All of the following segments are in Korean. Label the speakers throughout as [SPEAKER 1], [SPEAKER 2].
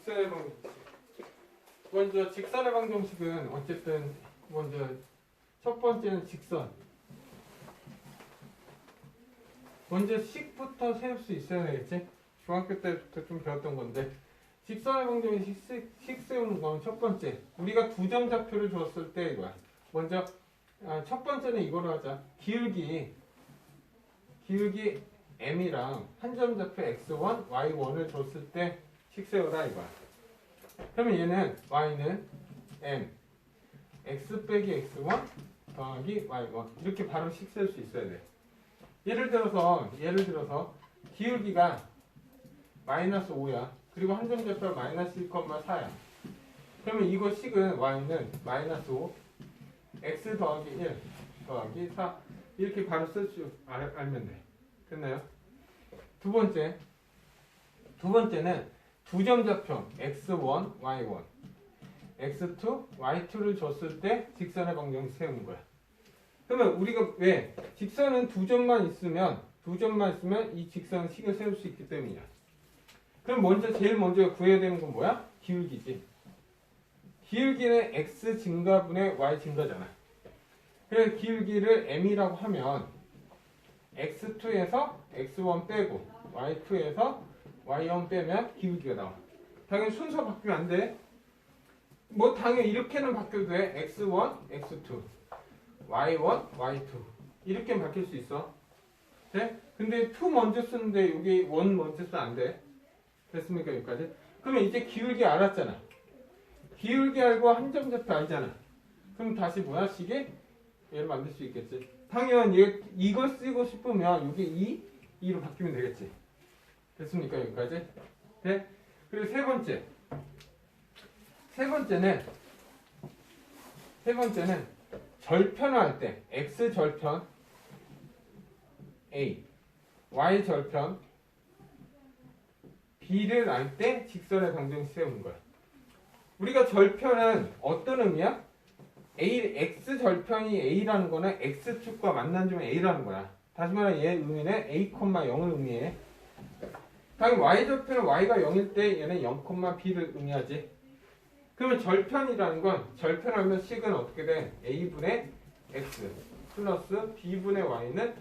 [SPEAKER 1] 직선의 방정식. 먼저 직선의 방정식은 어쨌든 먼저 첫 번째는 직선. 먼저 식부터 세울 수 있어야 되겠지? 중학교 때부터 좀 배웠던 건데 직선의 방정식 식 세우는 건 첫 번째. 우리가 두 점 좌표를 줬을 때 이거야. 먼저 첫 번째는 이거로 하자. 기울기 m이랑 한 점 좌표 x1, y1을 줬을 때 식 세우라 이거야. 그러면 얘는 y는 m x 빼기 x1 더하기 y1 이렇게 바로 식 세울 수 있어야 돼. 예를 들어서 기울기가 마이너스 5야. 그리고 한 점 좌표가 마이너스 1,4야. 그러면 이거 식은 y는 마이너스 5 x 더하기 1 더하기 4 이렇게 바로 쓸 줄 알면 돼. 됐나요? 두 번째는 두 점 좌표 x1, y1 x2, y2를 줬을 때 직선의 방정식 세우는 거야. 그러면 우리가 왜 직선은 두 점만 있으면 이 직선 식을 세울 수 있기 때문이야. 그럼 제일 먼저 구해야 되는 건 뭐야? 기울기지. 기울기는 x 증가분의 y 증가잖아. 그래서 기울기를 m이라고 하면 x2에서 x1 빼고 y2에서 y1 빼면 기울기가 나와. 당연히 순서 바뀌면 안 돼. 뭐 당연히 이렇게는 바뀌어도 돼. x1, x2, y1, y2 이렇게 바뀔 수 있어. 네? 근데 2 먼저 쓰는데 여기 1 먼저 쓰면 안 돼. 됐습니까? 여기까지? 그러면 이제 기울기 알았잖아. 기울기 알고 한 점 좌표 알잖아. 그럼 다시 뭐야? 식에 얘를 만들 수 있겠지. 당연히 이걸 쓰고 싶으면 이게 2로 바뀌면 되겠지. 됐습니까? 여기까지? 네? 그리고 세 번째는 절편을 할 때 x 절편 a, y 절편 b를 알 때 직선의 방정식 세우는 거야. 우리가 절편은 어떤 의미야? x 절편이 a라는 거는 x축과 만난 점이 a라는 거야. 다시 말하면 얘 의미는 a, 0을 의미해. 당연히 y절편은 y가 0일 때 얘는 0,b를 의미하지. 그러면 절편이라는 건 절편하면 식은 어떻게 돼? a분의 x 플러스 b분의 y는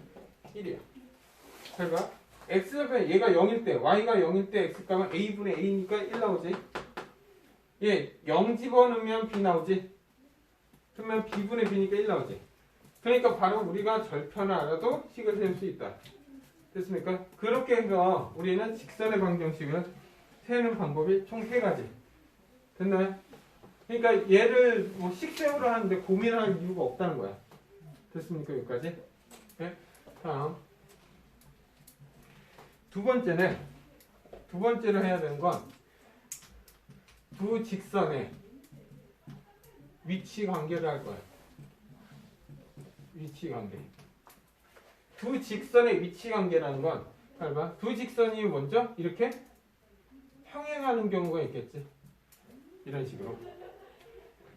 [SPEAKER 1] 1이야. 잘 봐. x절편 얘가 0일 때 y가 0일 때 x값은 a분의 a니까 1 나오지. 얘 0 집어넣으면 b 나오지. 그러면 b분의 b니까 1 나오지. 그러니까 바로 우리가 절편을 알아도 식을 세울 수 있다. 됐습니까? 그렇게 해서 우리는 직선의 방정식을 세우는 방법이 총 3가지. 됐나요? 그러니까 얘를 뭐 식 세우려 하는데 고민할 이유가 없다는 거야. 됐습니까? 여기까지? 네? 다음. 두 번째로 해야 되는 건 두 직선의 위치 관계를 할 거야. 위치 관계. 두 직선의 위치 관계라는 건, 잘 봐. 두 직선이 먼저 이렇게 평행하는 경우가 있겠지. 이런 식으로.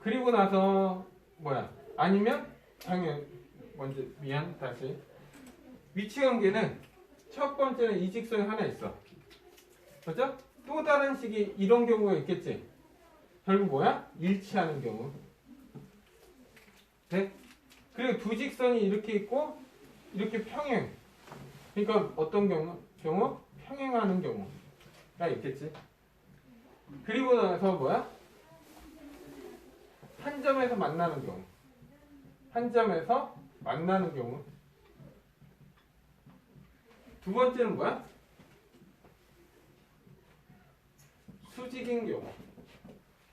[SPEAKER 1] 그리고 나서, 아니면, 당연히, 다시. 위치 관계는 첫 번째는 이 직선이 하나 있어. 맞죠? 또 다른 식이 이런 경우가 있겠지. 결국 일치하는 경우. 네? 그리고 두 직선이 이렇게 있고, 이렇게 평행. 그러니까 어떤 경우? 평행하는 경우가 있겠지. 그리고 나서 한 점에서 만나는 경우. 한 점에서 만나는 경우. 두 번째는 수직인 경우.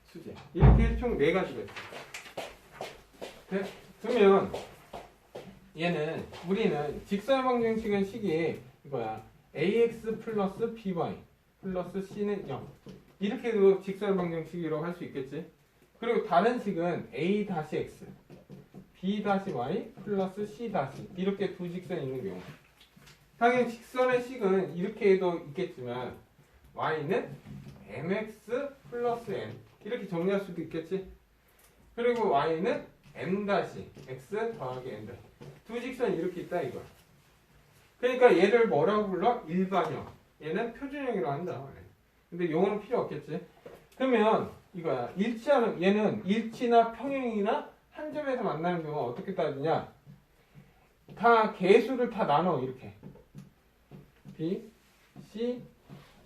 [SPEAKER 1] 수직. 이렇게 총 4가지가 있어. 네? 그러면 우리는 직선의 방정식은 식이 이거야. ax 플러스 by 플러스 c는 0. 이렇게도 직선의 방정식이라고 할 수 있겠지. 그리고 다른 식은 a-x b-y 플러스 c- 이렇게 두 직선이 있는 경우. 당연히 직선의 식은 이렇게 해도 있겠지만 y는 mx 플러스 n 이렇게 정리할 수도 있겠지. 그리고 y는 m-x 더하기 n. 두 직선이 이렇게 있다 이거야. 그러니까 얘를 뭐라고 불러? 일반형. 얘는 표준형이라고 한다. 근데 용어는 필요 없겠지. 그러면 이거야. 일치하는 얘는 일치나 평행이나 한 점에서 만나는 경우가 어떻게 따지냐? 다 개수를 다 나눠 이렇게. B, C,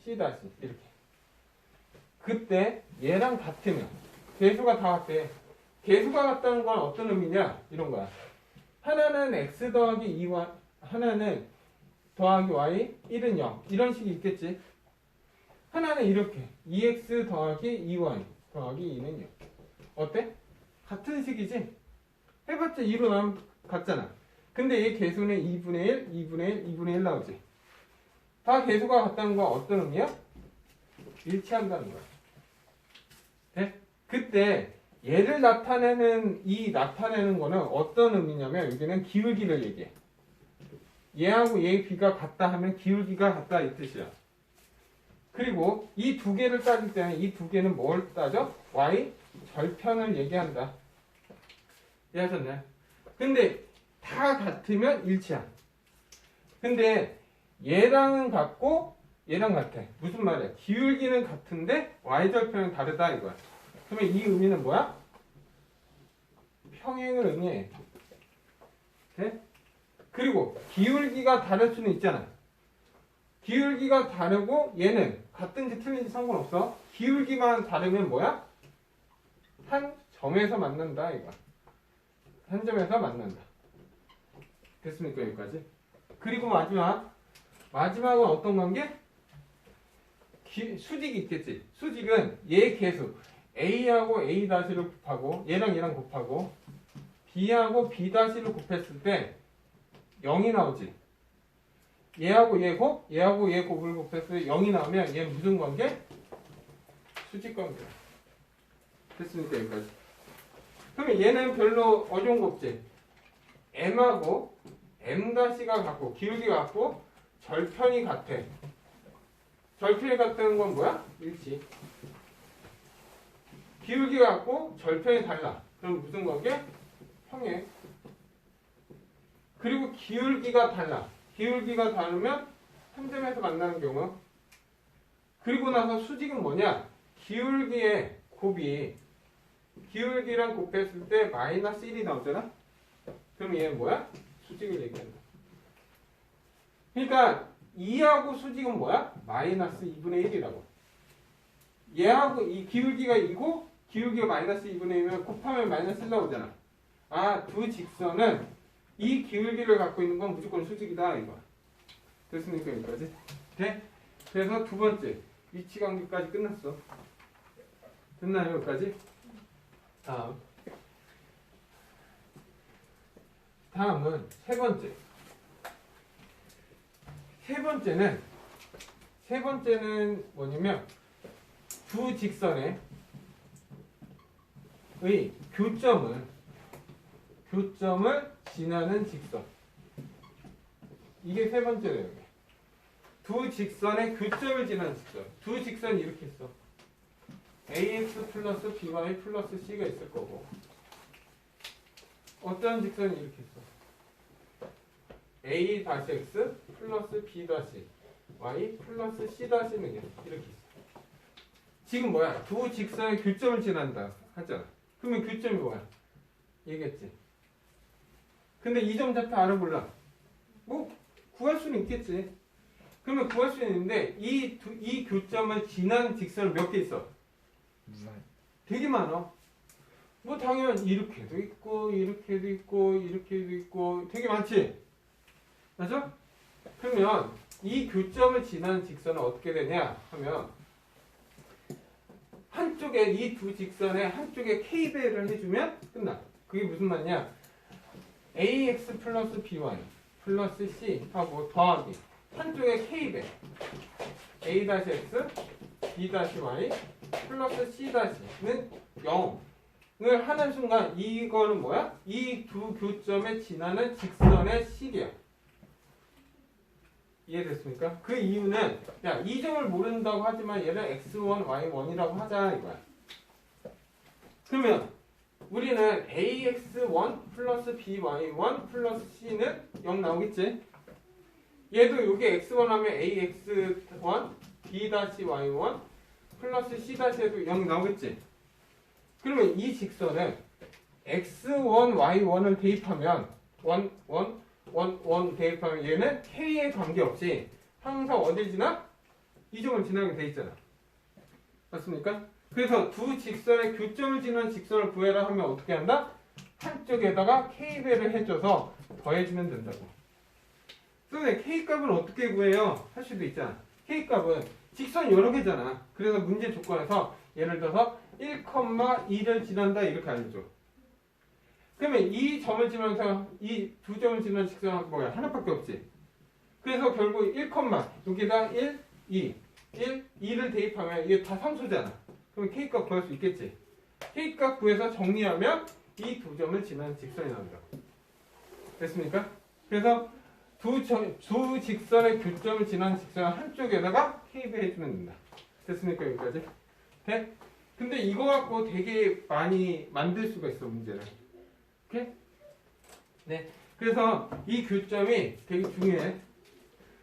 [SPEAKER 1] C 다시 이렇게. 그때 얘랑 같으면 개수가 다 같대. 개수가 같다는 건 어떤 의미냐? 이런 거야. 하나는 x 더하기 2y, 하나는 더하기 y, 1은 0 이런 식이 있겠지. 하나는 이렇게 2x 더하기 2y 더하기 2는 0. 어때? 같은 식이지? 해봤자 2로 나오면 같잖아. 근데 얘 개수는 2분의 1, 2분의 1, 2분의 1 나오지. 다 개수가 같다는 건 어떤 의미야? 일치한다는 거야. 네? 그때 얘를 나타내는 거는 어떤 의미냐면 여기는 기울기를 얘기해. 얘하고 얘의 비가 같다 하면 기울기가 같다 이 뜻이야. 그리고 이 두 개를 따질 때는 이 두 개는 뭘 따져? y 절편을 얘기한다. 이해하셨나요? 근데 다 같으면 일치야. 근데 얘랑은 같고 얘랑 같아. 무슨 말이야? 기울기는 같은데 y절편은 다르다 이거야. 그러면 이 의미는 뭐야? 평행을 의미해. 네? 그리고 기울기가 다를 수는 있잖아. 기울기가 다르고 얘는 같은지 틀린지 상관없어. 기울기만 다르면 뭐야? 한 점에서 만난다 이거야. 한 점에서 만난다. 됐습니까 여기까지? 그리고 마지막은 어떤 관계? 수직이 있겠지. 수직은 얘 개수 A하고 A 다시를 곱하고 얘랑 얘랑 곱하고 B하고 B 다시를 곱했을 때 0이 나오지. 얘하고 얘 곱, 얘하고 얘 곱을 곱했을 때 0이 나오면 얘 무슨 관계? 수직 관계야. 됐습니까 여기까지? 그러면 얘는 별로 어려운 거 없지. M하고 M 다시가 같고 기울기가 같고 절편이 같아. 절편이 같다는 건 뭐야? 일치. 기울기가 같고 절편이 달라. 그럼 무슨 관계? 평행. 그리고 기울기가 달라. 기울기가 다르면 한 점에서 만나는 경우. 그리고 나서 수직은 뭐냐? 기울기의 곱이 기울기랑 곱했을 때 마이너스 1이 나오잖아? 그럼 얘는 뭐야? 수직을 얘기한다. 그러니까 2하고 수직은 뭐야? 마이너스 2분의 1이라고. 얘하고 이 기울기가 2고 기울기가 마이너스 2분의 1이면 곱하면 마이너스 1 나오잖아. 아, 두 직선은 이 기울기를 갖고 있는 건 무조건 수직이다 이거. 됐습니까 여기까지? 네? 그래서 두 번째 위치관계까지 끝났어. 됐나요 여기까지? 다음은 세 번째. 세 번째는 뭐냐면 두 직선의 교점을 지나는 직선. 이게 세 번째예요. 두 직선의 교점을 지나는 직선. 두 직선이 이렇게 있어. ax 플러스 by 플러스 c가 있을 거고 어떤 직선이 이렇게 있어. a 다시 x 플러스 b 다시 y 플러스 c 다시는 이렇게 있어. 지금 뭐야? 두 직선의 교점을 지난다 하잖아. 그러면 교점이 뭐야? 얘기했지. 근데 이 점 잡혀 알아볼라. 뭐 구할 수는 있겠지. 그러면 구할 수는 있는데 이 교점을 지난 직선은 몇 개 있어? 되게 많아. 뭐 당연히 이렇게도 있고 이렇게도 있고 이렇게도 있고 되게 많지. 맞아? 그러면 이 교점을 지난 직선은 어떻게 되냐 하면 한쪽에 이 두 직선에 한쪽에 k배를 해주면 끝나. 그게 무슨 말이냐? ax 플러스 by 플러스 c 하고 더하기 한쪽에 k배 a-x b-y 플러스 c-는 0을 하는 순간 이거는 뭐야? 이 두 교점에 지나는 직선의 식이야. 이해됐습니까? 그 이유는 야, 이 점을 모른다고 하지만 얘를 x1, y1이라고 하자 이거야. 그러면 우리는 ax1 플러스 by1 플러스 c는 0 나오겠지? 얘도 여기 x1 하면 ax1 b-y1 플러스 C 다시 해도 0이 나오겠지? 그러면 이 직선은 x1, y1을 대입하면 1 대입하면 얘는 k에 관계없이 항상 어딜 지나? 이 점을 지나게 돼 있잖아. 맞습니까? 그래서 두 직선의 교점을 지난 직선을 구해라 하면 어떻게 한다? 한쪽에다가 k배를 해줘서 더해주면 된다고. 선생님 k값은 어떻게 구해요? 할 수도 있잖아. k값은 직선 여러 개잖아. 그래서 문제 조건에서 예를 들어서 1,2를 지난다 이렇게 알려줘. 그러면 이 점을 지나면서 이 두 점을 지나는 직선은 뭐야? 하나밖에 없지. 그래서 결국 1, 여기다 1, 2, 1, 2를 대입하면 이게 다 상수잖아. 그럼 k값 구할 수 있겠지. k값 구해서 정리하면 이 두 점을 지나는 직선이 나온다고. 됐습니까? 그래서 두 직선의 교점을 지나는 직선 한쪽에다가 k배 해주면 된다. 됐습니까? 여기까지? 돼? 근데 이거 갖고 되게 많이 만들 수가 있어, 문제를. 오케이? 네. 그래서 이 교점이 되게 중요해.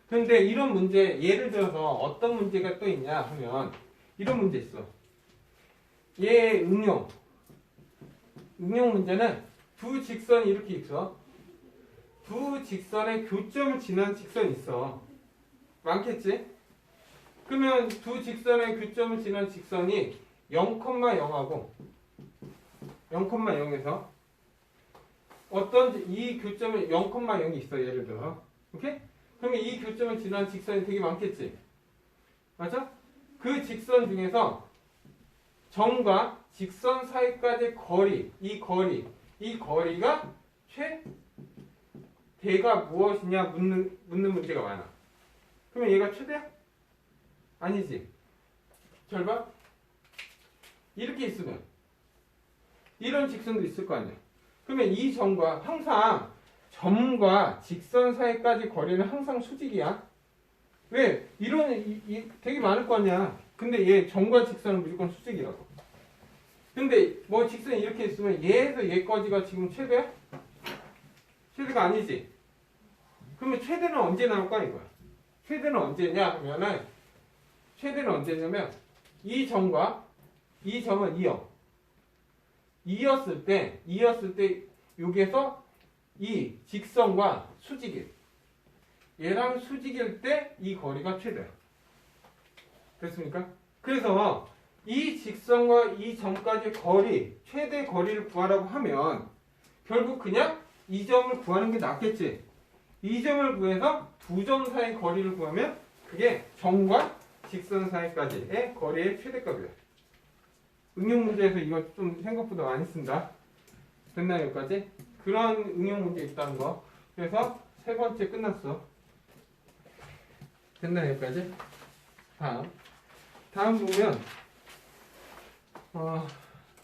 [SPEAKER 1] 근데 이런 문제, 예를 들어서 어떤 문제가 또 있냐 하면 이런 문제 있어. 얘 응용 문제는 두 직선이 이렇게 있어. 두 직선의 교점을 지난 직선이 있어. 많겠지? 그러면 두 직선의 교점을 지난 직선이 0,0하고 0,0에서 어떤 이 교점에 0,0이 있어. 예를 들어. 오케이? 그러면 이 교점을 지난 직선이 되게 많겠지? 맞아? 그 직선 중에서 점과 직선 사이까지 거리, 이 거리가 최대가 무엇이냐 묻는 문제가 많아. 그러면 얘가 최대야? 아니지. 절반? 이렇게 있으면 이런 직선도 있을 거 아니야. 그러면 이 점과 항상 점과 직선 사이까지 거리는 항상 수직이야. 왜? 이런 되게 많을 거 아니야. 근데 얘 점과 직선은 무조건 수직이라고. 근데 뭐 직선이 이렇게 있으면 얘에서 얘까지가 지금 최대야? 최대가 아니지. 그러면 최대는 언제 나올까 이거야. 최대는 언제냐 하면은 최대는 언제냐면 이 점과 이 점은 2요. 2였을 때 여기에서 이 직선과 수직일 얘랑 수직일 때 이 거리가 최대야. 됐습니까? 그래서 이 직선과 이 점까지 거리 최대 거리를 구하라고 하면 결국 그냥 이 점을 구하는 게 낫겠지. 이 점을 구해서 두 점 사이 거리를 구하면 그게 점과 직선 사이까지의 거리의 최대값이야. 응용 문제에서 이거 좀 생각보다 많이 쓴다. 됐나요? 여기까지? 그런 응용 문제 있다는 거. 그래서 세 번째 끝났어. 됐나요? 여기까지? 다음 보면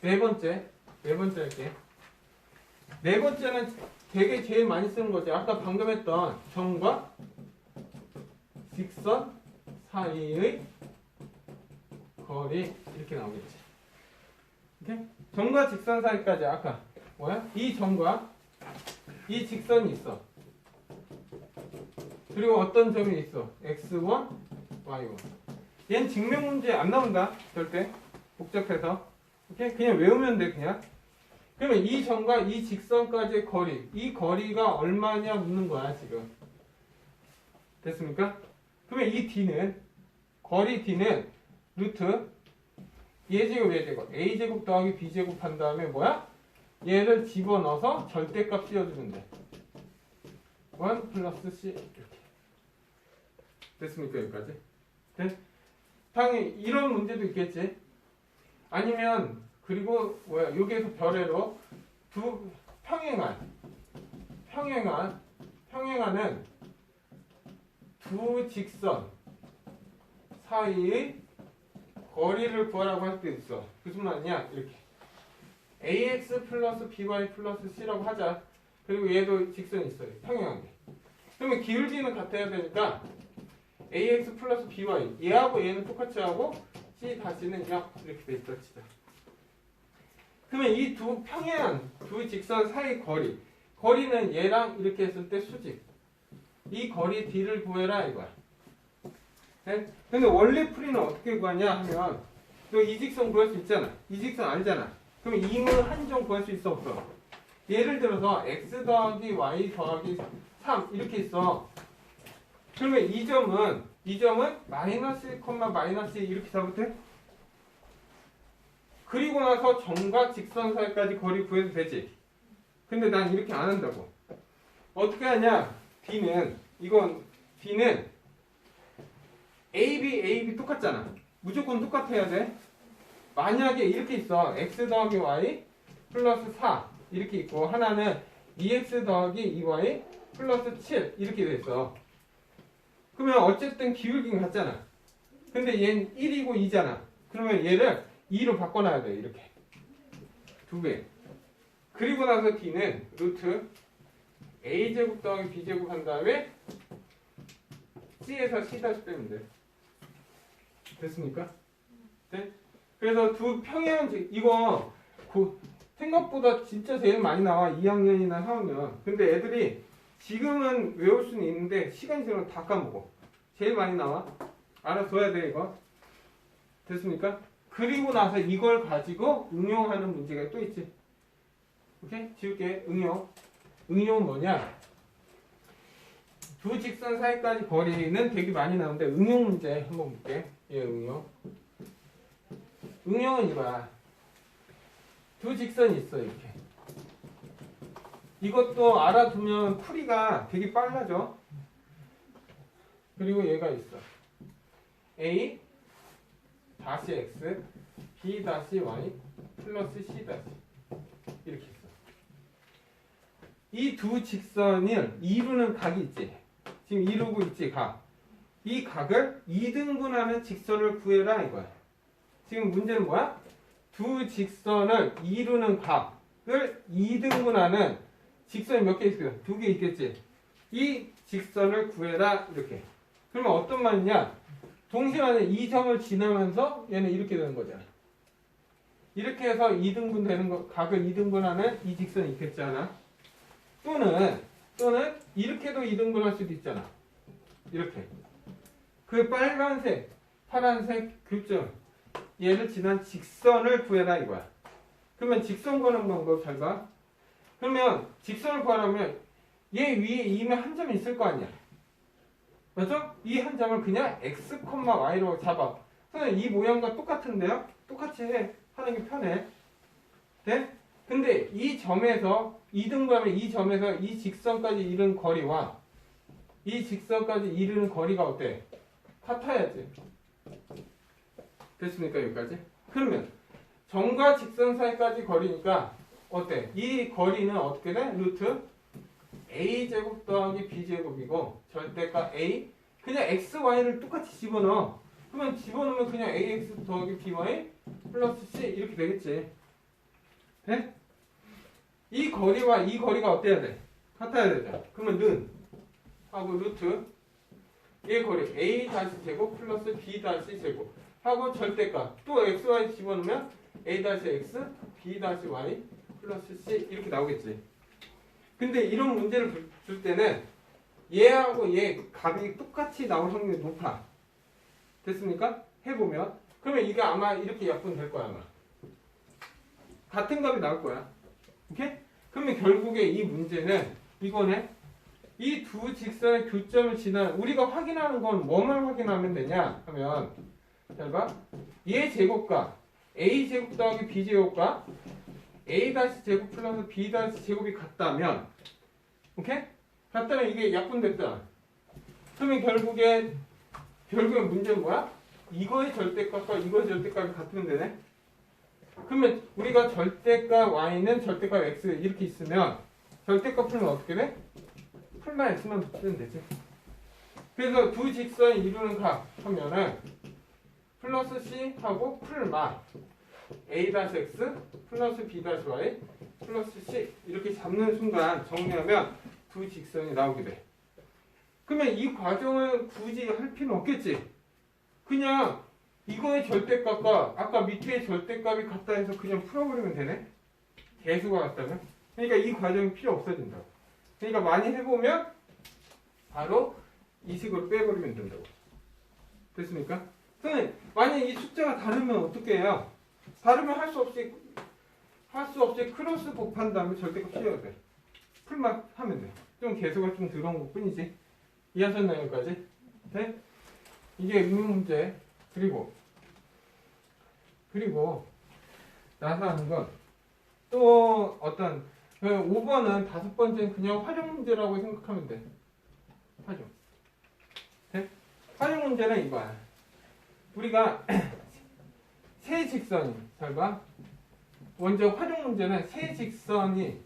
[SPEAKER 1] 네 번째 할게. 네 번째는 되게 제일 많이 쓰는 거지. 아까 방금 했던 점과 직선 사이의 거리 이렇게 나오겠지. 오케이? 점과 직선 사이까지 아까 뭐야? 이 점과 이 직선이 있어. 그리고 어떤 점이 있어? x1, y1. 얘는 증명 문제 안 나온다. 절대. 복잡해서. 오케이? 그냥 외우면 돼, 그냥. 그러면 이 점과 이 직선까지의 거리, 이 거리가 얼마냐 묻는 거야, 지금. 됐습니까? 그러면 이 d는, 거리 d는 루트 얘제곱, a제곱 더하기 b제곱 한 다음에 뭐야? 얘를 집어넣어서 절대값 씌워주면 돼. 1 플러스 c 이렇게. 됐습니까? 여기까지? 네? 당연히 이런 문제도 있겠지. 아니면 그리고 뭐야? 여기에서 별에로 두 평행한은 두 직선 사이의 거리를 구하라고 할 때 있어. 무슨 말이냐? 이렇게 ax 플러스 by 플러스 c라고 하자. 그리고 얘도 직선이 있어요. 평행하게. 그러면 기울기는 같아야 되니까 ax 플러스 by 얘하고 얘는 똑같이 하고 c 다시는 0 이렇게 돼 있다 치자. 그러면 이 두 평행한 두 직선 사이 거리는 얘랑 이렇게 했을 때 수직. 이 거리 d를 구해라 이거야. 네? 근데 원래 풀이는 어떻게 구하냐 하면 너 이 직선 구할 수 있잖아. 이 직선 알잖아. 그럼 이물 한점 구할 수 있어 없어? 예를 들어서 x 더하기 y 더하기 3 이렇게 있어. 그러면 이 점은 마이너스 1, 마이너스 2 이렇게 잡을 때? 그리고 나서 점과 직선 사이까지 거리 구해도 되지. 근데 난 이렇게 안 한다고. 어떻게 하냐? D는 AB 똑같잖아. 무조건 똑같아야 돼. 만약에 이렇게 있어. x 더하기 y 플러스 4 이렇게 있고 하나는 2x 더하기 2y 플러스 7 이렇게 돼 있어. 그러면 어쨌든 기울기는 같잖아. 근데 얘는 1이고 2잖아. 그러면 얘를 2로 바꿔놔야 돼. 이렇게 2배. 그리고 나서 D는 루트 a제곱 더하기 b제곱 한 다음에 C에서 C 다시 빼면 돼. 됐습니까? 네? 그래서 두 평행 이거 생각보다 진짜 제일 많이 나와. 2학년이나 4학년. 근데 애들이 지금은 외울 수는 있는데 시간이 지나면 다 까먹어. 제일 많이 나와. 알아둬야 돼 이거. 됐습니까? 그리고 나서 이걸 가지고 응용하는 문제가 또 있지. 오케이? 지울게. 응용은 뭐냐? 두 직선 사이까지 거리는 되게 많이 나오는데 응용 문제 한번 볼게. 응용은 이거야. 두 직선이 있어 이렇게. 이것도 알아두면 풀이가 되게 빨라져. 그리고 얘가 있어. A 다시 x b 다시 y 플러스 c 다시 이렇게 있어. 이 두 직선을 이루는 각이 있지. 지금 이루고 있지 각. 이 각을 2등분하는 직선을 구해라 이거야. 지금 문제는 뭐야? 두 직선을 이루는 각을 2등분하는 직선이 몇 개 있을까? 2개 있겠지. 이 직선을 구해라 이렇게. 그러면 어떤 말이냐? 동시에 이 점을 지나면서 얘는 이렇게 되는 거잖아. 이렇게 해서 2등분 되는 거, 각을 2등분하는 이 직선이 있겠지 않아? 또는 이렇게도 2등분할 수도 있잖아. 이렇게. 그 빨간색, 파란색 교점 얘를 지난 직선을 구해라 이거야. 그러면 직선 구하는 방법 잘 봐. 그러면 직선을 구하려면 얘 위에 2면 한 점이 있을 거 아니야. 맞죠? 이 한 점을 그냥 x, y로 잡아. 그러면 이 모양과 똑같은데요? 똑같이 하는 게 편해. 네? 근데 이 점에서 2등분하면 이 점에서 이 직선까지 이르는 거리와 이 직선까지 이르는 거리가 어때? 같아야지. 됐습니까? 여기까지? 그러면 점과 직선 사이까지 거리니까 어때? 이 거리는 어떻게 돼? 루트 a제곱 더하기 b제곱이고 절대가 a 그냥 x, y를 똑같이 집어넣어. 그러면 집어넣으면 그냥 ax 더하기 by 플러스 c 이렇게 되겠지. 네? 이 거리와 이 거리가 어때야 돼? 같아야 되죠. 그러면 는 하고 루트 얘 거리 a 다시 제곱 플러스 b 다시 제곱 하고 절대값 또 x, y 집어넣으면 a 다시 x, b 다시 y 플러스 c 이렇게 나오겠지. 근데 이런 문제를 줄 때는 얘하고 얘 값이 똑같이 나올 확률이 높아. 됐습니까? 해보면 그러면 이게 아마 이렇게 약분될 거야. 아마 같은 값이 나올 거야. 오케이? 그러면 결국에 이 문제는 이거네. 이 두 직선의 교점을 지난 우리가 확인하는 건 뭐만 확인하면 되냐 하면 잘 봐. 얘 제곱과 a 제곱 더하기 b 제곱과 a 다시 제곱 플러스 b 다시 제곱이 같다면 오케이? 같다면 이게 약분됐다. 그러면 결국에 문제는 뭐야? 이거의 절대값과 이거의 절대값이 같으면 되네. 그러면 우리가 절대값 y는 절대값 x 이렇게 있으면 절대값 풀면 어떻게 돼? 풀만 x만 붙이면 되지. 그래서 두 직선이 이루는 각 하면은 플러스 c 하고 풀마 a 다시 x 플러스 b 다시 y 플러스 c 이렇게 잡는 순간 정리하면 두 직선이 나오게 돼. 그러면 이 과정을 굳이 할 필요는 없겠지. 그냥 이거의 절대값과 아까 밑에 절대값이 같다 해서 그냥 풀어버리면 되네. 개수가 같다면. 그러니까 이 과정이 필요 없어진다고. 그러니까 많이 해보면 바로 이 식으로 빼버리면 된다고. 됐습니까? 그러면 만약에 이 숫자가 다르면 어떻게 해요? 다르면 할 수 없이 크로스 곱한 다음에 절대값 씌워야 돼. 풀만 하면 돼. 좀 개수가 좀 들어온 것 뿐이지. 이해하셨나요, 여기까지? 네? 이게 의문 문제. 그리고 나서 하는 건 또 어떤 5번은 5번째는 그냥 활용 문제라고 생각하면 돼. 활용. 네? 활용 문제는 이거야. 우리가 세 직선이, 잘 봐. 먼저 활용 문제는 세 직선이,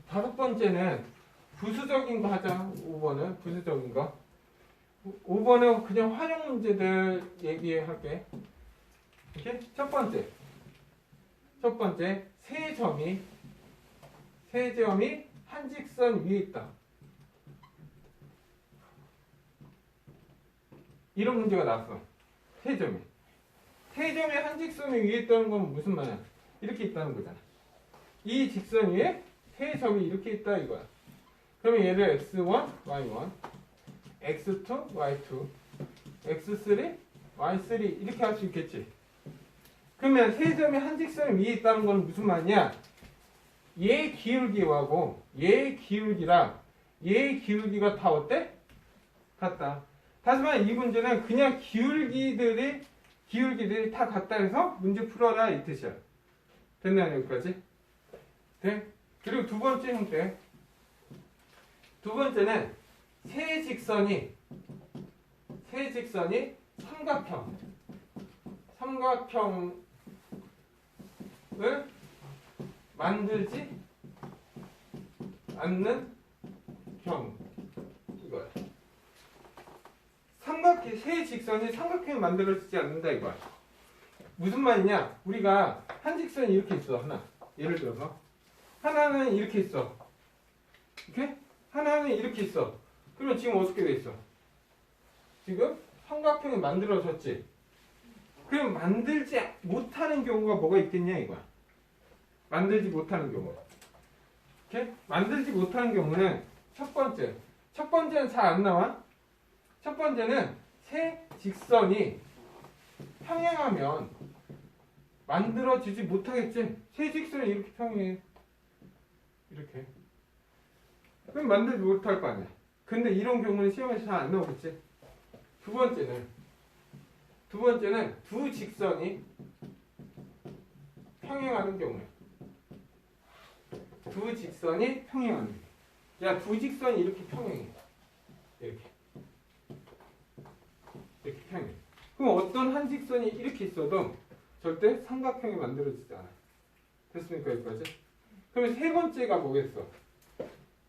[SPEAKER 1] 5번째는 부수적인 거 하자. 5번은 부수적인 거. 5번은 그냥 활용 문제들 얘기할게. 이렇게 첫 번째 세 점이 한 직선 위에 있다. 이런 문제가 나왔어. 세 점이 한 직선 위에 있다는 건 무슨 말이야? 이렇게 있다는 거잖아. 이 직선 위에 세 점이 이렇게 있다 이거야. 그러면 얘를 x1, y1, x2, y2, x3, y3 이렇게 할 수 있겠지. 그러면 세 점이 한 직선 위에 있다는 건 무슨 말이냐? 얘 기울기하고 얘 기울기랑 얘 기울기가 다 어때? 같다. 다시 말해 이 문제는 그냥 기울기들이 다 같다 해서 문제 풀어라 이 뜻이야. 됐나요 여기까지? 네? 그리고 두 번째 형태. 두 번째는 세 직선이 삼각형을 만들지 않는 경우 이거야. 세 직선이 삼각형을 만들어지지 않는다 이거야. 무슨 말이냐? 우리가 한 직선이 이렇게 있어 하나. 예를 들어서 하나는 이렇게 있어. 이렇게? 하나는 이렇게 있어. 그러면 지금 어떻게 돼 있어? 지금 삼각형이 만들어졌지. 그럼 만들지 못하는 경우가 뭐가 있겠냐 이거야. 만들지 못하는 경우. 이렇게? 만들지 못하는 경우는 첫 번째는 잘 안 나와. 첫 번째는 세 직선이 평행하면 만들어지지 못하겠지. 세 직선이 이렇게 평행해. 이렇게. 그럼 만들지 못할 거 아니야. 근데 이런 경우는 시험에서 잘 안 나오겠지. 두 번째는 두 직선이 평행하는 경우야. 두 직선이 평행하는. 야, 두 직선이 이렇게 평행해. 이렇게 평행. 그럼 어떤 한 직선이 이렇게 있어도 절대 삼각형이 만들어지지 않아. 됐습니까 여기까지? 그러면 세 번째가 뭐겠어?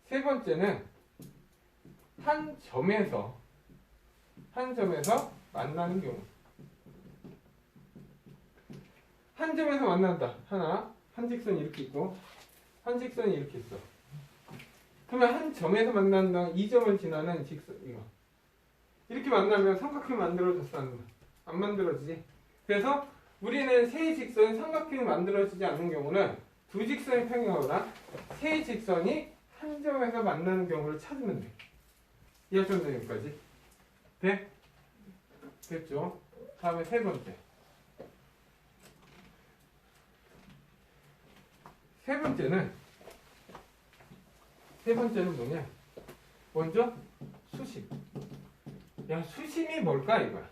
[SPEAKER 1] 세 번째는 한 점에서 만나는 경우. 한 점에서 만난다. 하나, 한 직선이 이렇게 있고 한 직선이 이렇게 있어. 그러면 한 점에서 만난다. 이 점을 지나는 직선 이거. 이렇게 만나면 삼각형이 만들어졌어 안 만들어지지? 그래서 우리는 세 직선이 삼각형이 만들어지지 않는 경우는 두 직선이 평행하거나 세 직선이 한 점에서 만나는 경우를 찾으면 돼. 이해하셨나요 여기까지? 네? 됐죠? 다음에 세 번째. 세 번째는 뭐냐? 먼저 수심. 야, 수심이 뭘까 이거야.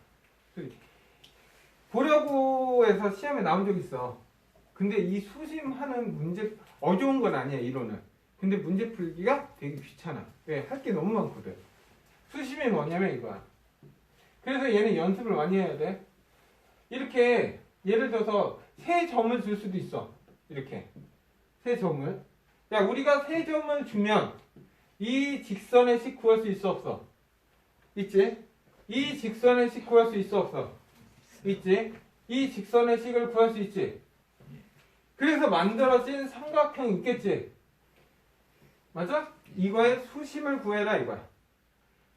[SPEAKER 1] 보려고 해서 시험에 나온 적 있어. 근데 이 수심 하는 문제 어려운 건 아니야 이론은. 근데 문제 풀기가 되게 귀찮아. 왜? 할 게 너무 많거든. 수심이 뭐냐면 이거야. 그래서 얘는 연습을 많이 해야 돼. 이렇게 예를 들어서 세 점을 줄 수도 있어. 이렇게 세 점을. 야, 우리가 세 점을 주면 이 직선의 식 구할 수 있어 없어? 있지? 이 직선의 식 구할 수 있어 없어? 있지? 이 직선의 식을 구할 수 있지? 그래서 만들어진 삼각형 있겠지? 맞아? 이거의 수심을 구해라 이거야.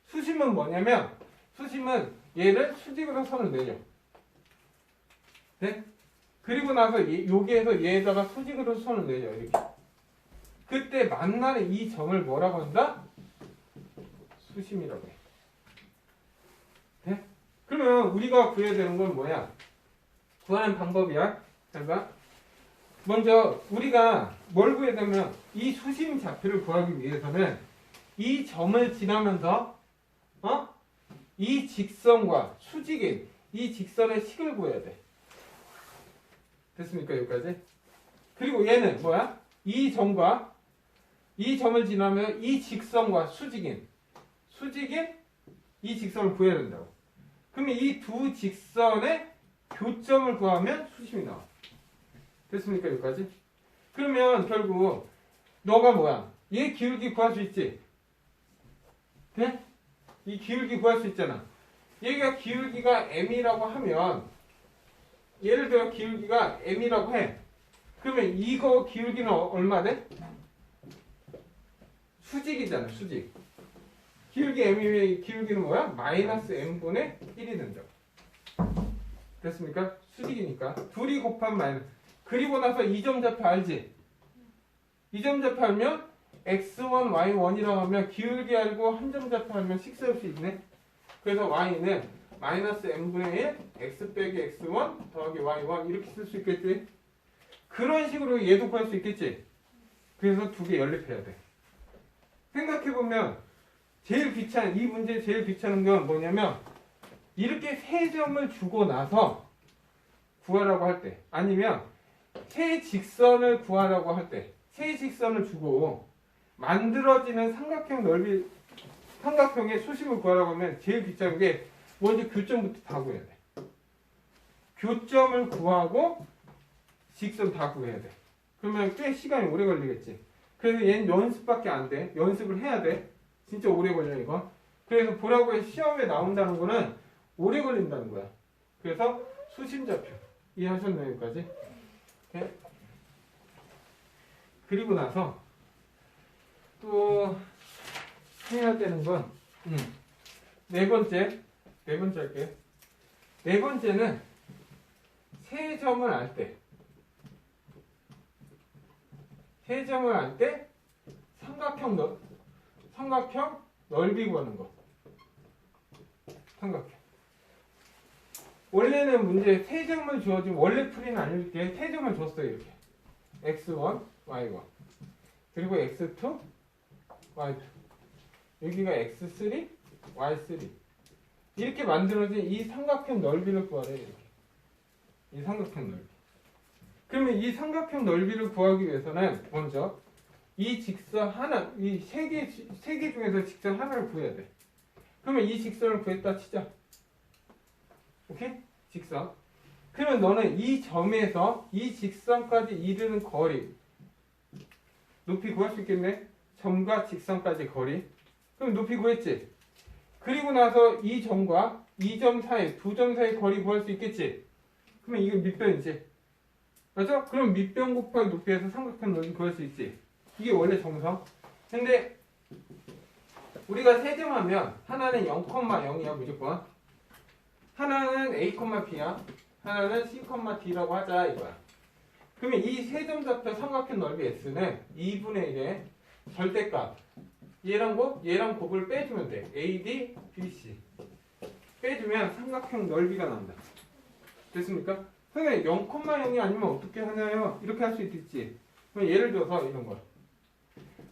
[SPEAKER 1] 수심은 뭐냐면 수심은 얘를 수직으로 선을 내려. 네? 그리고 나서 여기에서 얘에다가 수직으로 선을 내려 이렇게. 그때 만나는 이 점을 뭐라고 한다? 수심이라고 해. 우리가 구해야 되는 건 뭐야? 구하는 방법이야. 잘 봐. 먼저 우리가 뭘 구해야 되면 이 수심 좌표를 구하기 위해서는 이 점을 지나면서 이 직선과 수직인 이 직선의 식을 구해야 돼. 됐습니까? 여기까지? 그리고 얘는 뭐야? 이 점과 이 점을 지나면 이 직선과 수직인 이 직선을 구해야 된다고. 그러면 이 두 직선의 교점을 구하면 수심이 나와. 됐습니까? 여기까지? 그러면 결국 너가 뭐야? 얘 기울기 구할 수 있지? 네? 이 기울기 구할 수 있잖아. 얘가 기울기가 m이라고 하면 예를 들어 기울기가 m이라고 해. 그러면 이거 기울기는 얼마 돼? 수직이잖아. 수직. 기울기 m이면 기울기는 뭐야? 마이너스 m분의 1이 된다고. 됐습니까? 수직이니까. 둘이 곱한 마이너스. 그리고 나서 이 점 좌표 알지? 이 점 좌표 알면 x1, y1이라고 하면 기울기 알고 한 점 좌표 알면 식 세울 수 있네. 그래서 y는 마이너스 m분의 1 x 빼기 x1 더하기 y1 이렇게 쓸 수 있겠지? 그런 식으로 얘도 구할 수 있겠지? 그래서 두 개 연립해야 돼. 생각해보면 제일 귀찮은 이 문제 제일 귀찮은 건 뭐냐면 이렇게 세 점을 주고 나서 구하라고 할 때 아니면 세 직선을 구하라고 할 때 세 직선을 주고 만들어지는 삼각형 넓이 삼각형의 수심을 구하라고 하면 제일 귀찮은 게 먼저 교점부터 다 구해야 돼. 교점을 구하고 직선 다 구해야 돼. 그러면 꽤 시간이 오래 걸리겠지. 그래서 얘는 연습밖에 안 돼. 연습을 해야 돼. 진짜 오래 걸려 이거. 그래서 보라고 해 시험에 나온다는 거는 오래 걸린다는 거야. 그래서 수심좌표 이해하셨나요? 여기까지? 오케이? 그리고 나서 또 해야 되는 건 네 번째 할게요. 네 번째는 세 점을 알 때 삼각형 넓이 구하는 거. 삼각형. 원래는 문제 세 점을 주어지면 원래 풀이는 아닐게 세 점을 줬어요. 이렇게 x1, y1 그리고 x2, y2 여기가 x3, y3 이렇게 만들어진 이 삼각형 넓이를 구하래. 이렇게 이 삼각형 넓이. 그러면 이 삼각형 넓이를 구하기 위해서는 먼저 이 직선 하나, 이 세 개 중에서 직선 하나를 구해야 돼. 그러면 이 직선을 구했다 치자. 오케이? 직선. 그러면 너는 이 점에서 이 직선까지 이르는 거리 높이 구할 수 있겠네? 점과 직선까지 거리. 그럼 높이 구했지? 그리고 나서 이 점과 이 점 사이, 두 점 사이 거리 구할 수 있겠지? 그러면 이게 밑변이지? 맞죠? 그럼 밑변 곱하기 높이에서 삼각형 넓이 구할 수 있지? 이게 원래 정성. 근데 우리가 세 점 하면 하나는 0,0이야 무조건. 하나는 a, b야. 하나는 c, d라고 하자 이거야. 그러면 이 세 점 좌표 삼각형 넓이 s는 2분의 1의 절대값. 얘랑 곱을 빼주면 돼. AD, BC. 빼주면 삼각형 넓이가 나온다. 됐습니까? 선생님 0,0이 아니면 어떻게 하나요? 이렇게 할 수 있겠지. 그럼 예를 들어서 이런 거.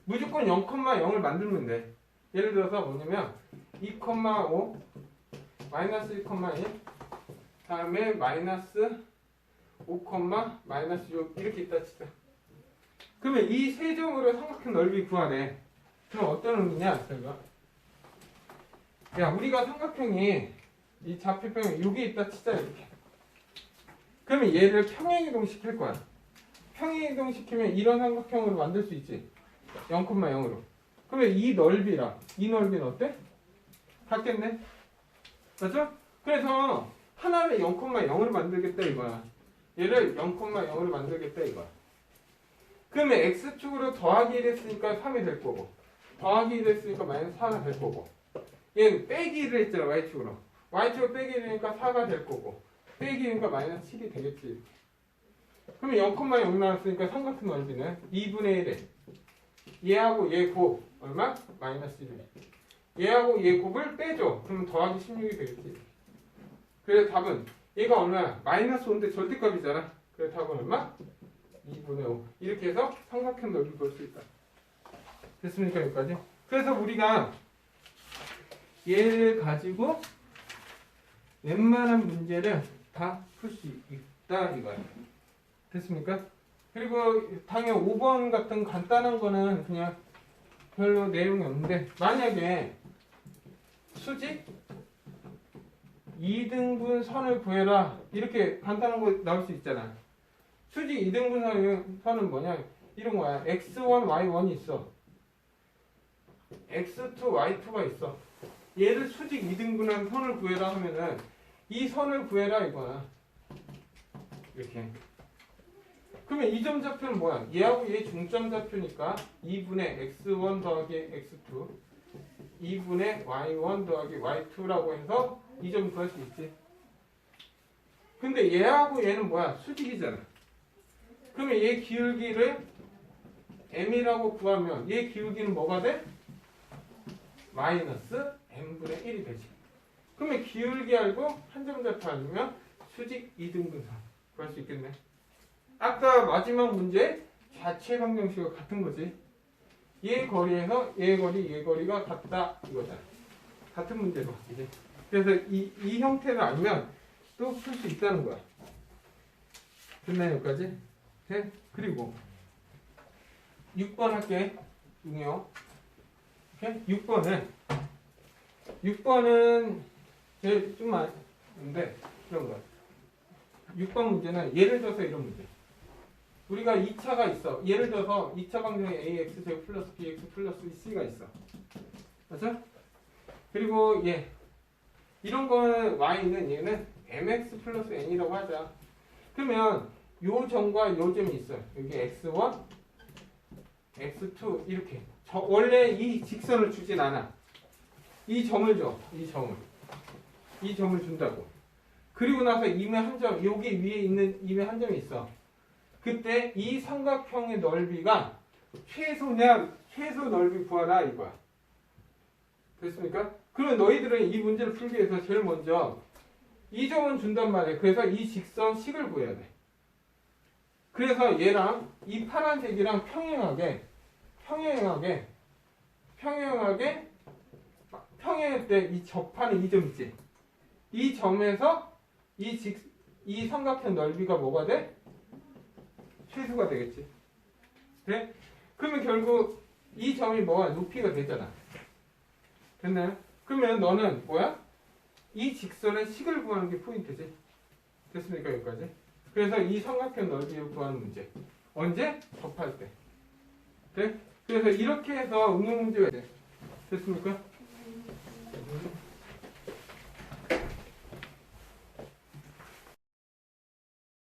[SPEAKER 1] 무조건 0,0을 만들면 돼. 예를 들어서 뭐냐면 2,5 마이너스 1,1 다음에 마이너스 5, 마이너스 6 이렇게 있다 치자. 그러면 이 세 점으로 삼각형 넓이 구하래. 그럼 어떤 의미냐? 야 우리가 삼각형이 이 좌표평이 여기 있다 치자 이렇게. 그러면 얘를 평행이동 시킬 거야. 평행이동 시키면 이런 삼각형으로 만들 수 있지. 0,0으로. 그러면 이 넓이는 어때? 같겠네? 맞죠? 그래서 하나를 0,0으로 만들겠다 이거야. 얘를 0,0으로 만들겠다 이거야. 그러면 x축으로 더하기 1 했으니까 3이 될 거고 더하기 1 했으니까 마이너스 4가 될 거고 얘는 빼기 1을 했잖아 y축으로. y축으로 빼기 1이니까 4가 될 거고 빼기 1이니까 마이너스 7이 되겠지. 그러면 0,0 나왔으니까 삼각형 넓이는 2분의 1에 얘하고 얘 곱 얼마? 마이너스 1. 얘하고 얘 곱을 빼줘. 그러면 더하기 16이 되겠지. 그래서 답은 얘가 얼마야? 마이너스 5인데 절대값이잖아. 그래서 답은 얼마? 2분의 5. 이렇게 해서 삼각형 넓이 볼 수 있다. 됐습니까? 여기까지? 그래서 우리가 얘를 가지고 웬만한 문제를 다 풀 수 있다 이거야. 됐습니까? 그리고 당연 5번 같은 간단한 거는 그냥 별로 내용이 없는데 만약에 수직 2등분 선을 구해라 이렇게 간단한 거 나올 수 있잖아. 수직 2등분 선은 뭐냐 이런 거야. x1, y1이 있어. x2, y2가 있어. 얘를 수직 2등분한 선을 구해라 하면은 이 선을 구해라 이거야. 이렇게. 그러면 이 점 좌표는 뭐야? 얘하고 얘 중점 좌표니까 2분의 x1 더하기 x2 2분의 y1 더하기 y2라고 해서 이 점 구할 수 있지. 근데 얘하고 얘는 뭐야? 수직이잖아. 그러면 얘 기울기를 m이라고 구하면 얘 기울기는 뭐가 돼? 마이너스 m분의 1이 되지. 그러면 기울기 알고 한 점 좌표 알면 수직 2등분선 구할 수 있겠네. 아까 마지막 문제 좌측 방정식과 같은 거지. 얘 거리에서 얘 거리, 얘 거리가 같다 이거잖아. 같은 문제로 이제. 그래서 이 형태를 알면 또 풀 수 있다는 거야. 됐나요 여기까지? 네? 그리고 6번 할게. 응용. 오케이? 6번은 제일 좀 많은데 이런 거야. 6번 문제는 예를 들어서 이런 문제. 우리가 2차가 있어. 예를 들어서 2차 방정에 ax 제곱 플러스 bx 플러스 c가 있어. 맞죠? 그리고 얘 이런 거는 y는 얘는 mx 플러스 n이라고 하자. 그러면 요 점과 요 점이 있어. 여기 x1, x2 이렇게. 원래 이 직선을 주진 않아. 이 점을 줘. 이 점을 준다고. 그리고 나서 임의 한 점, 여기 위에 있는 임의 한 점이 있어. 그때 이 삼각형의 넓이가 최소냐, 최소 넓이 구하라 이거야. 됐습니까? 그러면 너희들은 이 문제를 풀기 위해서 제일 먼저 이 점은 준단 말이야. 그래서 이 직선 식을 구해야 돼. 그래서 얘랑 이 파란색이랑 평행할 때 이 접하는 이 점 있지? 이 점에서 이 삼각형 넓이가 뭐가 돼? 최소가 되겠지. 그래? 그러면 결국 이 점이 뭐가 높이가 되잖아. 됐나요? 그러면 너는 뭐야? 이 직선의 식을 구하는 게 포인트지. 됐습니까? 여기까지? 그래서 이 삼각형 넓이를 구하는 문제. 언제? 접할 때. 그래? 그래서 이렇게 해서 응용 문제가 돼. 됐습니까?